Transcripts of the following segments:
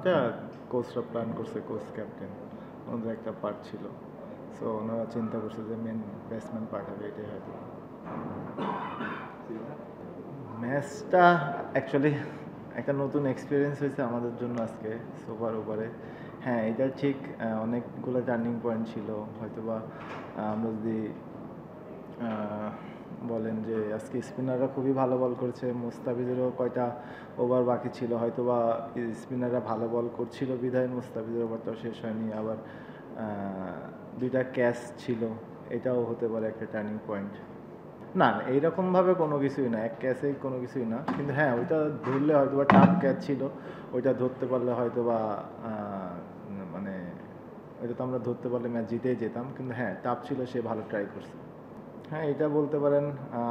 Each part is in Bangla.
এটা কোচরা প্ল্যান করছে, কোচ ক্যাপ্টেন ওনাদের একটা পার্ট ছিল। সো ওনারা চিন্তা করছে যে মেন ব্যাটসম্যান পাঠাবে, এটাই হয়তো। ম্যাচটা অ্যাকচুয়ালি একটা নতুন এক্সপিরিয়েন্স হয়েছে আমাদের জন্য আজকে সুপার ওভারে। হ্যাঁ, এটা ঠিক, অনেকগুলো টার্নিং পয়েন্ট ছিল। হয়তোবা আমরা যদি বলেন যে আজকে স্পিনাররা খুবই ভালো বল করেছে, মুস্তাফিজেরও কয়টা ওভার বাকি ছিল, হয়তোবা স্পিনাররা ভালো বল করছিল বিধায় মুস্তাফিজের ওভারটাও শেষ হয়নি। আবার দুইটা ক্যাচ ছিল, এটাও হতে পারে একটা টার্নিং পয়েন্ট। না, এইরকমভাবে কোনো কিছুই না, এক ক্যাচেই কোনো কিছুই না। কিন্তু হ্যাঁ, ওইটা ধরলে হয়তো বা টাফ ক্যাচ ছিল, ওইটা ধরতে পারলে হয়তো বা মানে ওইটা তো আমরা ধরতে পারলে ম্যাচ জিতেই যেতাম। কিন্তু হ্যাঁ, টাফ ছিল, সে ভালো ট্রাই করছে। হ্যাঁ, এটা বলতে পারেন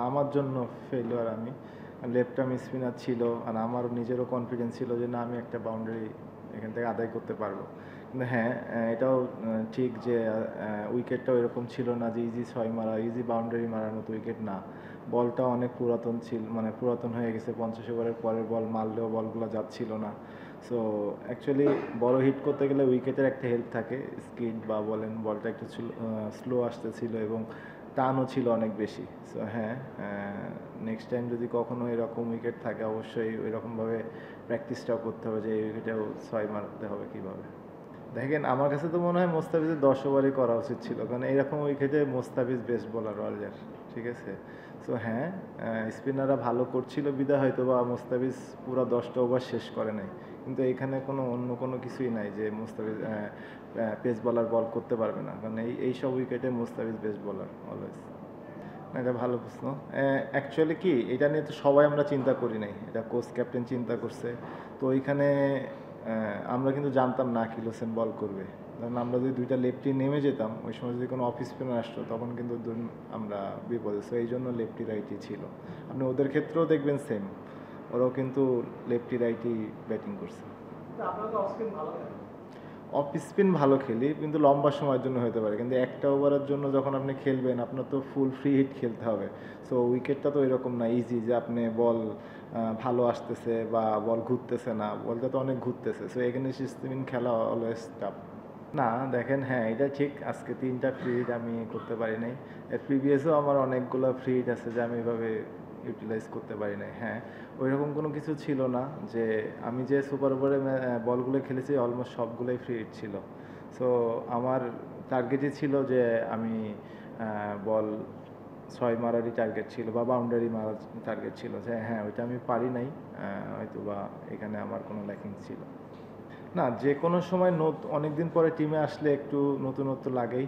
আমার জন্য ফেলিওর। আমি লেফট আর্ম স্পিনার ছিল, আর আমারও নিজেরও কনফিডেন্স ছিল যে না, আমি একটা বাউন্ডারি এখান থেকে আদায় করতে পারবো। কিন্তু হ্যাঁ, এটাও ঠিক যে উইকেটটাও এরকম ছিল না যে ইজি ছয় মারা, ইজি বাউন্ডারি মারার মতো উইকেট না। বলটা অনেক পুরাতন ছিল, মানে পুরাতন হয়ে গেছে। 50 ওভারের পরের বল মারলেও বলগুলো যাচ্ছিল না। সো অ্যাকচুয়ালি বড় হিট করতে গেলে উইকেটের একটা হেল্প থাকে, স্কিড বা বলেন, বলটা একটু স্লো আসতেছিল এবং টানও ছিল অনেক বেশি। সো হ্যাঁ, নেক্সট টাইম যদি কখনো এরকম উইকেট থাকে, অবশ্যই ওইরকমভাবে প্র্যাকটিসটাও করতে হবে যে এই উইকেটেও ছয় মারতে হবে কীভাবে। দেখেন, আমার কাছে তো মনে হয় মোস্তাফিজের 10 ওভারই করা উচিত ছিল, কারণ এইরকম উইকেটে মোস্তাফিজ বেস্ট বোলার ওয়ার্ল্ডের। ঠিক আছে। সো হ্যাঁ, স্পিনাররা ভালো করছিল বিধায় হয়তো বা মোস্তাফিজ পুরো 10টা ওভার শেষ করে নাই। কিন্তু এখানে অন্য কোনো কিছুই নাই যে মোস্তাফিজ পেস বলার বল করতে পারবে না, কারণ এইসব উইকেটে মোস্তাফিজ বেস্ট বোলার অলওয়েজ। না, এটা ভালো প্রশ্ন। অ্যাকচুয়ালি কি, এটা নিয়ে তো সবাই আমরা চিন্তা করি নাই, এটা কোচ ক্যাপ্টেন চিন্তা করছে। তো ওইখানে আমরা কিন্তু জানতাম না আকিল হোসেন বল করবে। কারণ আমরা যদি দুইটা লেফটি নেমে যেতাম, ওই সময় যদি কোনো অফ স্পিনার আসতো, তখন কিন্তু আমরা বিপদে। সো এই জন্য লেফটি রাইটি ছিল। আপনি ওদের ক্ষেত্রেও দেখবেন সেম, ওরাও কিন্তু লেফটি রাইটি ব্যাটিং করছে। অফ স্পিন ভালো খেলি, কিন্তু লম্বা সময়ের জন্য হতে পারে। কিন্তু একটা ওভারের জন্য যখন আপনি খেলবেন, আপনার তো ফুল ফ্রি হিট খেলতে হবে। সো উইকেটটা তো এরকম না ইজি যে আপনি বল ভালো আসতেছে বা বল ঘুরতেছে না, বলটা তো অনেক ঘুরতেছে। সো এখানে স্পিন খেলা অলওয়েজ টাফ। না, দেখেন, হ্যাঁ, এটা ঠিক, আজকে 3টা ফ্রি হিট আমি করতে পারি নাই। এর প্রিভিয়াসও আমার অনেকগুলো ফ্রি হিট আছে যে আমি এভাবে ইউটিলাইজ করতে পারি নাই। হ্যাঁ, ওইরকম কোনো কিছু ছিল না যে আমি যে সুপার ওভারে বলগুলো খেলেছি অলমোস্ট সবগুলোই ফ্রি হিট ছিল। সো আমার টার্গেটই ছিল যে আমি বল 6 মারারই টার্গেট ছিল বা বাউন্ডারি মারার টার্গেট ছিল, যে হ্যাঁ, ওইটা আমি পারি নাই। হয়তো বা এখানে আমার কোনো ল্যাকিংস ছিল। না, যে কোনো সময় অনেক দিন পরে টিমে আসলে একটু নতুনত্ব লাগেই।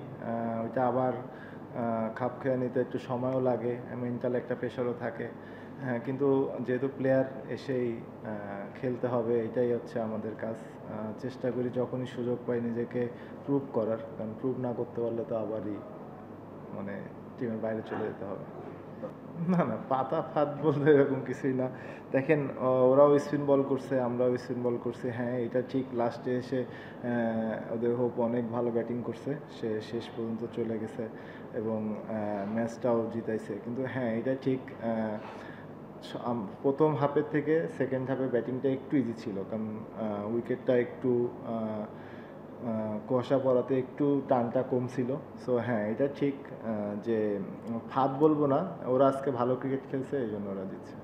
ওইটা আবার খাপ খেয়ে নিতে একটু সময়ও লাগে, মেন্টাল একটা প্রেশারও থাকে। হ্যাঁ, কিন্তু যেহেতু প্লেয়ার এসেই খেলতে হবে, এটাই হচ্ছে আমাদের কাজ। চেষ্টা করি যখনই সুযোগ পাই নিজেকে প্রুভ করার, কারণ প্রুভ না করতে পারলে তো আবারই মানে টিমের বাইরে চলে যেতে হবে। না, না, পাতা ফাঁদ বলতে এরকম কিছুই না। দেখেন, ওরাও স্পিন বল করছে, আমরাও স্পিন বল করছি। হ্যাঁ, এটা ঠিক, লাস্টে এসে ওদের হোপ অনেক ভালো ব্যাটিং করছে, সে শেষ পর্যন্ত চলে গেছে এবং ম্যাচটাও জিতাইছে। কিন্তু হ্যাঁ, এটা ঠিক, প্রথম হাফের থেকে সেকেন্ড হাফে ব্যাটিংটা একটু ইজি ছিল, কারণ উইকেটটা একটু কুয়াশা পড়াতে একটু টানটা কম ছিল। সো হ্যাঁ, এটা ঠিক যে ফাঁদ বলবো না, ওরা আজকে ভালো ক্রিকেট খেলছে, এই জন্য ওরা জিতছে।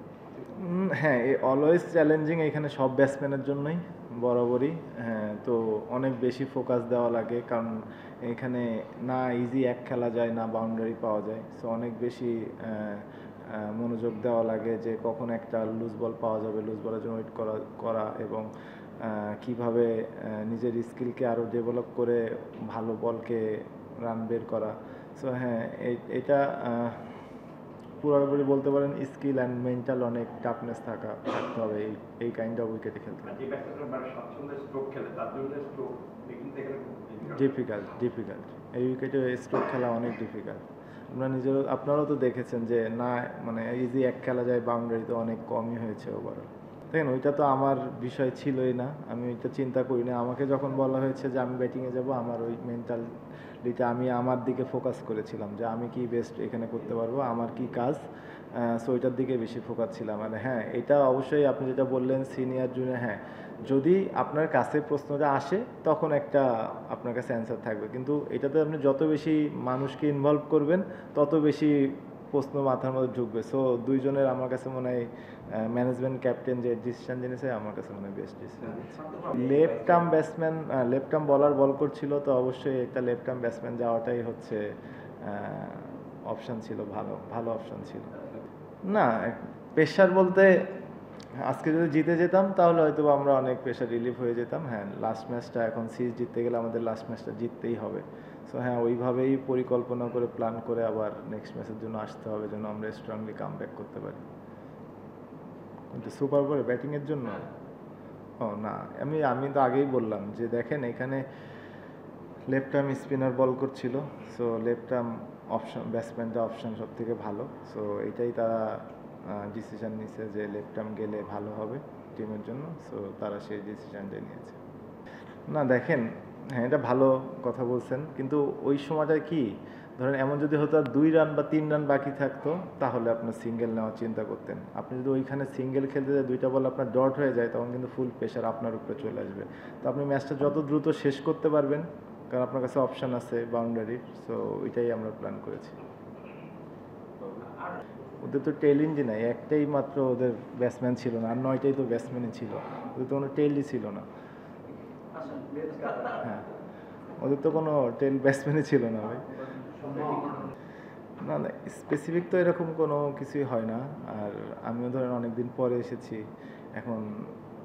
হ্যাঁ, অলওয়েজ চ্যালেঞ্জিং এখানে সব ব্যাটসম্যানের জন্যই, বরাবরই। হ্যাঁ, তো অনেক বেশি ফোকাস দেওয়া লাগে, কারণ এখানে না ইজি এক খেলা যায়, না বাউন্ডারি পাওয়া যায়। সো অনেক বেশি মনোযোগ দেওয়া লাগে যে কখন একটা লুজ বল পাওয়া যাবে, লুজ বলের জন্য ওয়েট করা এবং কিভাবে নিজের স্কিলকে আরও ডেভেলপ করে ভালো বলকে রান বের করা। সো হ্যাঁ, এটা পুরোপুরি বলতে পারেন স্কিল অ্যান্ড মেন্টাল অনেক টাফনেস থাকতে হবে এই কাইন্ড অফ উইকেটে খেলতে। ডিফিকাল্ট এই উইকেটে স্ট্রোক খেলা অনেক ডিফিকাল্ট। আপনারাও তো দেখেছেন যে না, মানে ইজি এক খেলা যায়, বাউন্ডারি তো অনেক কমই হয়েছে ওভারঅল। দেখেন, ওইটা তো আমার বিষয় ছিলই না, আমি ওইটা চিন্তা করি না। আমাকে যখন বলা হয়েছে যে আমি ব্যাটিংয়ে যাব, আমার ওই মেন্টালিটা আমি আমার দিকে ফোকাস করেছিলাম যে আমি কি বেস্ট এখানে করতে পারবো, আমার কি কাজ। সো ওইটার দিকে বেশি ফোকাস ছিলাম। মানে হ্যাঁ, এটা অবশ্যই আপনি যেটা বললেন সিনিয়র জুনিয়র, হ্যাঁ, যদি আপনার কাছে প্রশ্নটা আসে তখন একটা আপনার কাছে অ্যান্সার থাকবে, কিন্তু এটাতে আপনি যত বেশি মানুষকে ইনভলভ করবেন তত বেশি প্রশ্ন মাথার মধ্যে ঢুকবে। সো দুইজনের আমার কাছে মনে হয় ম্যানেজমেন্ট ক্যাপ্টেন যে ডিসিশন নিয়েছে আমার কাছে মনে হয় best decision. Left arm batsman, left arm বলার বল করছিল, তো অবশ্যই একটা লেফট আর্ম ব্যাটসম্যান যাওয়াটাই হচ্ছে অপশান ছিল, ভালো ভালো অপশান ছিল। না, প্রেশার বলতে আজকে যদি জিতে যেতাম তাহলে হয়তো আমরা অনেক প্রেশার রিলিফ হয়ে যেতাম। হ্যাঁ, লাস্ট ম্যাচটা এখন সিরিজ জিততে গেলে আমাদের লাস্ট ম্যাচটা জিততেই হবে। সো হ্যাঁ, ওইভাবেই পরিকল্পনা করে প্ল্যান করে আবার নেক্সট ম্যাচের জন্য আসতে হবে, যেন আমরা স্ট্রংলি কাম ব্যাক করতে পারি। কিন্তু সুপার ওভারে ব্যাটিংয়ের জন্য ও না, আমি তো আগেই বললাম যে দেখেন এখানে লেফট আর্ম স্পিনার বল করছিল, সো লেফট আর্ম অপশন ব্যাটসম্যানটা অপশন সব থেকে ভালো। সো এটাই তারা ডিসিশন নিয়েছে যে লেফট আর্ম গেলে ভালো হবে টিমের জন্য, সো তারা সেই ডিসিশনটাই নিয়েছে। না দেখেন, হ্যাঁ এটা ভালো কথা বলছেন, কিন্তু ওই সময়টা কি ধরেন এমন যদি হতো 2 রান বা 3 রান বাকি থাকতো তাহলে আপনার সিঙ্গেল নেওয়ার চিন্তা করতেন। আপনি যদি ওইখানে সিঙ্গেল খেলতে যায় 2টা বল আপনার ডট হয়ে যায়, তখন কিন্তু ফুল প্রেশার আপনার উপরে চলে আসবে। তো আপনি ম্যাচটা যত দ্রুত শেষ করতে পারবেন, কারণ আপনার কাছে অপশান আছে বাউন্ডারির, সো ওইটাই আমরা প্ল্যান করেছি। ওদের তো টেল ইঞ্জি নাই, একটাই মাত্র ওদের ব্যাটসম্যান ছিল না, আর 9টাই তো ব্যাটসম্যানই ছিল, ওদের তো কোনো টেলই ছিল না। হ্যাঁ, ওদের তো কোনো টেল ব্যাটসম্যানই ছিল না ভাই। না না, স্পেসিফিক তো এরকম কোনো কিছুই হয় না। আর আমিও ধরেন অনেকদিন পরে এসেছি, এখন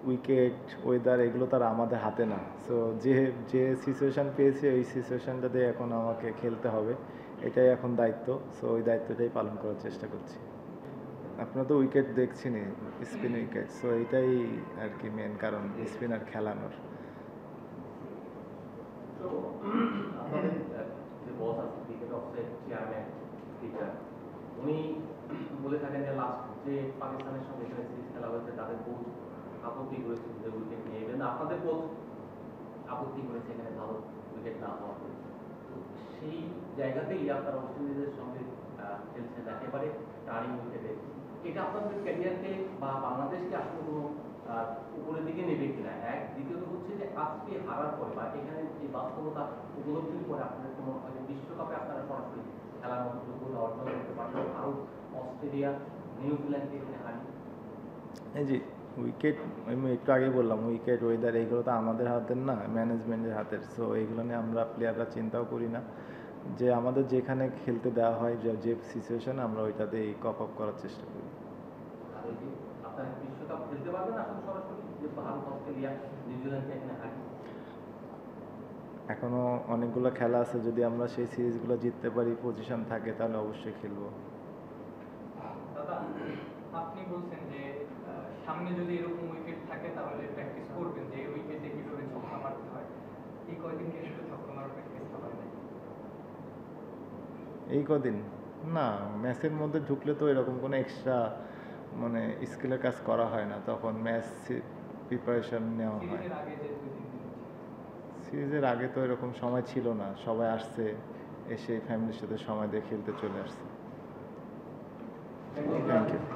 উইকেট ওয়েদার এগুলো তার আমাদের হাতে না। সো যে যে সিচুয়েশান পেয়েছি ওই সিচুয়েশানটাতে এখন আমাকে খেলতে হবে, এটাই এখন দায়িত্ব। সো ওই দায়িত্বটাই পালন করার চেষ্টা করছি। আপনারা তো উইকেট দেখছেনই, স্পিন উইকেট, সো এটাই আর কি মেন কারণ স্পিনার খেলানোর। উনি বলে থাকেন যে লাস্ট যে পাকিস্তানের সঙ্গে সিরিজ খেলা হয়েছে তাদের কোচ আপত্তি করেছে যে উইকেট নিয়ে, এবং আপনাদের কোচ আপত্তি করেছে এখানে ভারত উইকেট না হওয়া। সেই জায়গাতেই আপনারা ওয়েস্ট ইন্ডিজের সঙ্গে খেলছেন একেবারে টার্নিং উইকেটে। এটা আপনাদের ক্যারিয়ারকে বা বাংলাদেশকে আসলে কোনো উপরের দিকে নেবে কিনা, এক। দ্বিতীয়ত হচ্ছে যে আজকে হারার পরে বা এখানে এই বাস্তবতা উপলব্ধির পরে আপনাদের কোনো হয়তো বিশ্বকাপে আপনারা সরাসরি খেলার মতো যোগ্যতা অর্জন করতে পারবেন, ভারত, অস্ট্রেলিয়া, নিউজিল্যান্ডকে এখানে হারিয়ে। এই যে উইকেট, আমি একটু আগেই বললাম উইকেট ওয়েদার এইগুলো তো আমাদের হাতের না, ম্যানেজমেন্টের হাতের। সো এইগুলো নিয়ে আমরা প্লেয়াররা চিন্তাও করি না, যে আমাদের যেখানে খেলতে দেওয়া হয় যে সিচুয়েশন আমরা ওইটাতেই কপ আপ করার চেষ্টা করি। আর ওই যে আপনারা বিশ্বকাপ খেলতে পারবেন এখন সরাসরি, যে ভারত, অস্ট্রেলিয়া, নিউজিল্যান্ডকে এখানে হারিয়ে। এখনও অনেকগুলো খেলা আছে, যদি আমরা সেই সিরিজগুলো জিততে পারি, পজিশন থাকে, তাহলে অবশ্যই খেলবো। দাদা, আপনি বলছেন যে সামনে যদি এরকম উইকেট থাকে তাহলে প্র্যাকটিস করবেন যে উইকেটে কিভাবে ছক্কা মারতে হয়। এই কয়দিন কি আসলে ছক্কা মারার প্র্যাকটিস হয় নাই? এই কদিন না, ম্যাচের মধ্যে ঢুকলে তো এরকম কোনো এক্সট্রা মানে স্কিলের কাজ করা হয় না, তখন ম্যাচ প্রিপারেশন নেওয়া হয়। সিরিজের আগে যে 2-3 দিন সিরিজের আগে তো এরকম সময় ছিল না, সবাই আসছে, এসে ফ্যামিলির সাথে সময় দিয়ে খেলতে চলে আসছে। Thank you.